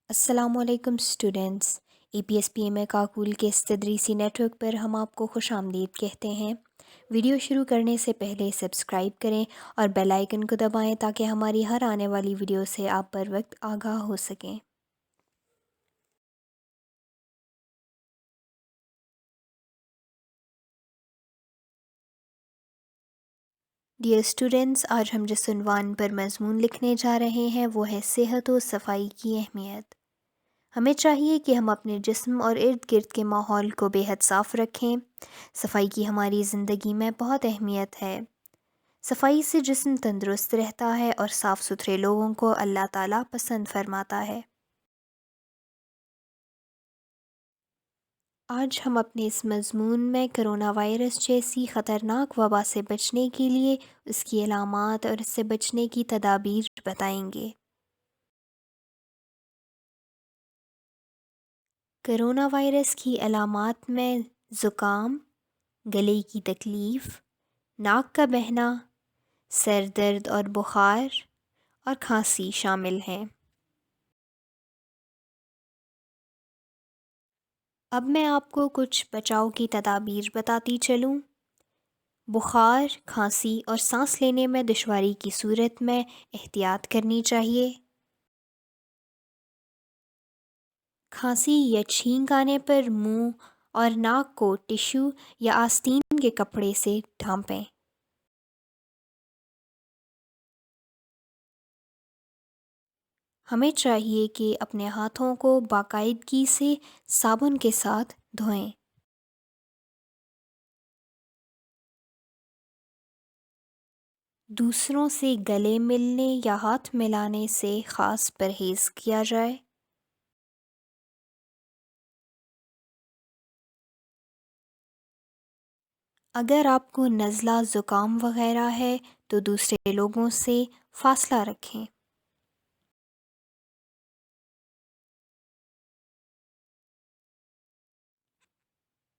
السلام علیکم اسٹوڈنٹس، اے P S P M اے کاکول کے اس تدریسی نیٹ ورک پر ہم آپ کو خوش آمدید کہتے ہیں۔ ویڈیو شروع کرنے سے پہلے سبسکرائب کریں اور بیل آئیکن کو دبائیں تاکہ ہماری ہر آنے والی ویڈیو سے آپ پر وقت آگاہ ہو سکیں۔ ڈیئر اسٹوڈنٹس، آج ہم جس عنوان پر مضمون لکھنے جا رہے ہیں وہ ہے صحت و صفائی کی اہمیت۔ ہمیں چاہیے کہ ہم اپنے جسم اور ارد گرد کے ماحول کو بے حد صاف رکھیں۔ صفائی کی ہماری زندگی میں بہت اہمیت ہے۔ صفائی سے جسم تندرست رہتا ہے اور صاف ستھرے لوگوں کو اللہ تعالیٰ پسند فرماتا ہے۔ آج ہم اپنے اس مضمون میں کرونا وائرس جیسی خطرناک وبا سے بچنے کے لیے اس کی علامات اور اس سے بچنے کی تدابیر بتائیں گے۔ کرونا وائرس کی علامات میں زکام، گلے کی تکلیف، ناک کا بہنا، سر درد اور بخار اور کھانسی شامل ہیں۔ اب میں آپ کو کچھ بچاؤ کی تدابیر بتاتی چلوں۔ بخار، کھانسی اور سانس لینے میں دشواری کی صورت میں احتیاط کرنی چاہیے۔ کھانسی یا چھینک آنے پر منہ اور ناک کو ٹشو یا آستین کے کپڑے سے ڈھانپیں۔ ہمیں چاہیے کہ اپنے ہاتھوں کو باقاعدگی سے صابن کے ساتھ دھوئیں۔ دوسروں سے گلے ملنے یا ہاتھ ملانے سے خاص پرہیز کیا جائے۔ اگر آپ کو نزلہ، زکام وغیرہ ہے تو دوسرے لوگوں سے فاصلہ رکھیں۔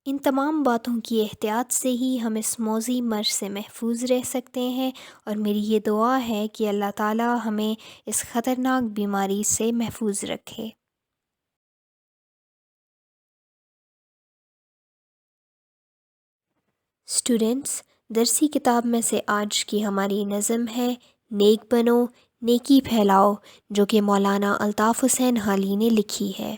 ان تمام باتوں کی احتیاط سے ہی ہم اس موذی مرض سے محفوظ رہ سکتے ہیں، اور میری یہ دعا ہے کہ اللہ تعالیٰ ہمیں اس خطرناک بیماری سے محفوظ رکھے۔ اسٹوڈنٹس، درسی کتاب میں سے آج کی ہماری نظم ہے نیک بنو نیکی پھیلاؤ، جو کہ مولانا الطاف حسین حالی نے لکھی ہے۔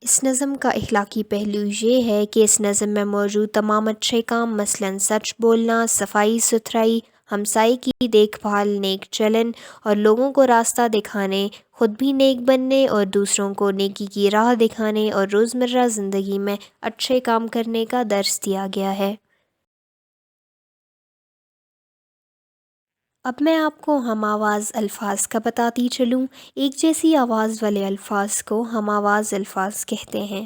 اس نظم کا اخلاقی پہلو یہ ہے کہ اس نظم میں موجود تمام اچھے کام مثلاً سچ بولنا، صفائی ستھرائی، ہمسائے کی دیکھ بھال، نیک چلن اور لوگوں کو راستہ دکھانے، خود بھی نیک بننے اور دوسروں کو نیکی کی راہ دکھانے اور روزمرہ زندگی میں اچھے کام کرنے کا درس دیا گیا ہے۔ اب میں آپ کو ہم آواز الفاظ کا بتاتی چلوں۔ ایک جیسی آواز والے الفاظ کو ہم آواز الفاظ کہتے ہیں۔